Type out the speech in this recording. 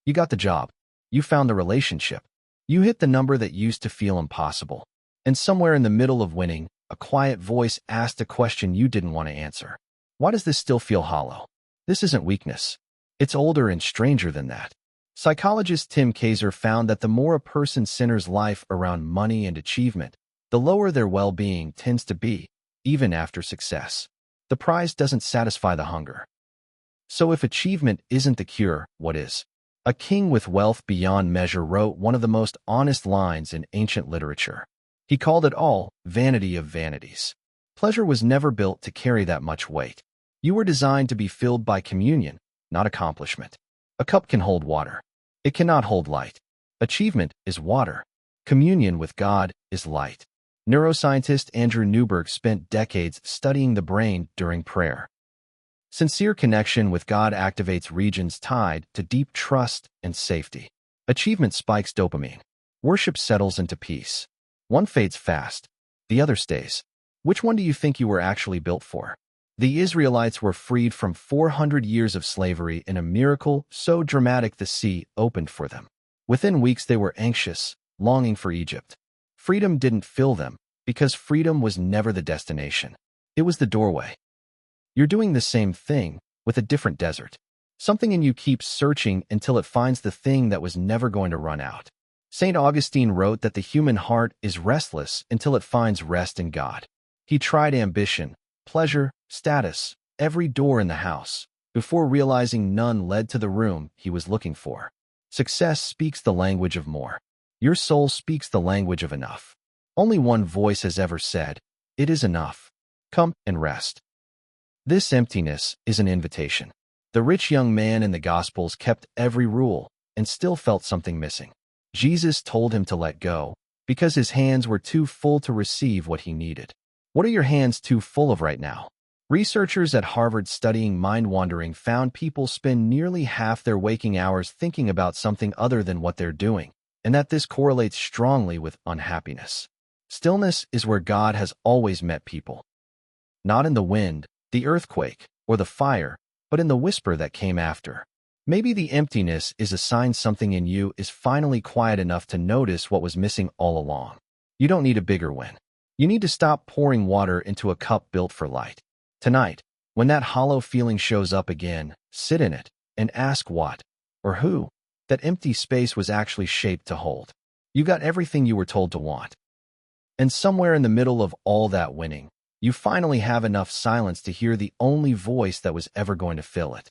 You got the job. You found the relationship. You hit the number that used to feel impossible. And somewhere in the middle of winning, a quiet voice asked a question you didn't want to answer. Why does this still feel hollow? This isn't weakness. It's older and stranger than that. Psychologist Tim Kaiser found that the more a person centers life around money and achievement, the lower their well-being tends to be, even after success. The prize doesn't satisfy the hunger. So if achievement isn't the cure, what is? A king with wealth beyond measure wrote one of the most honest lines in ancient literature. He called it all vanity of vanities. Pleasure was never built to carry that much weight. You were designed to be filled by communion, not accomplishment. A cup can hold water. It cannot hold light. Achievement is water. Communion with God is light. Neuroscientist Andrew Newberg spent decades studying the brain during prayer. Sincere connection with God activates regions tied to deep trust and safety. Achievement spikes dopamine. Worship settles into peace. One fades fast. The other stays. Which one do you think you were actually built for? The Israelites were freed from 400 years of slavery in a miracle so dramatic the sea opened for them. Within weeks they were anxious, longing for Egypt. Freedom didn't fill them, because freedom was never the destination. It was the doorway. You're doing the same thing, with a different desert. Something in you keeps searching until it finds the thing that was never going to run out. St. Augustine wrote that the human heart is restless until it finds rest in God. He tried ambition, pleasure, status, every door in the house, before realizing none led to the room he was looking for. Success speaks the language of more. Your soul speaks the language of enough. Only one voice has ever said, "It is enough. Come and rest." This emptiness is an invitation. The rich young man in the Gospels kept every rule and still felt something missing. Jesus told him to let go because his hands were too full to receive what he needed. What are your hands too full of right now? Researchers at Harvard studying mind-wandering found people spend nearly half their waking hours thinking about something other than what they're doing, and that this correlates strongly with unhappiness. Stillness is where God has always met people. Not in the wind, the earthquake, or the fire, but in the whisper that came after. Maybe the emptiness is a sign something in you is finally quiet enough to notice what was missing all along. You don't need a bigger win. You need to stop pouring water into a cup built for light. Tonight, when that hollow feeling shows up again, sit in it and ask what, or who, that empty space was actually shaped to hold. You got everything you were told to want. And somewhere in the middle of all that winning, you finally have enough silence to hear the only voice that was ever going to fill it.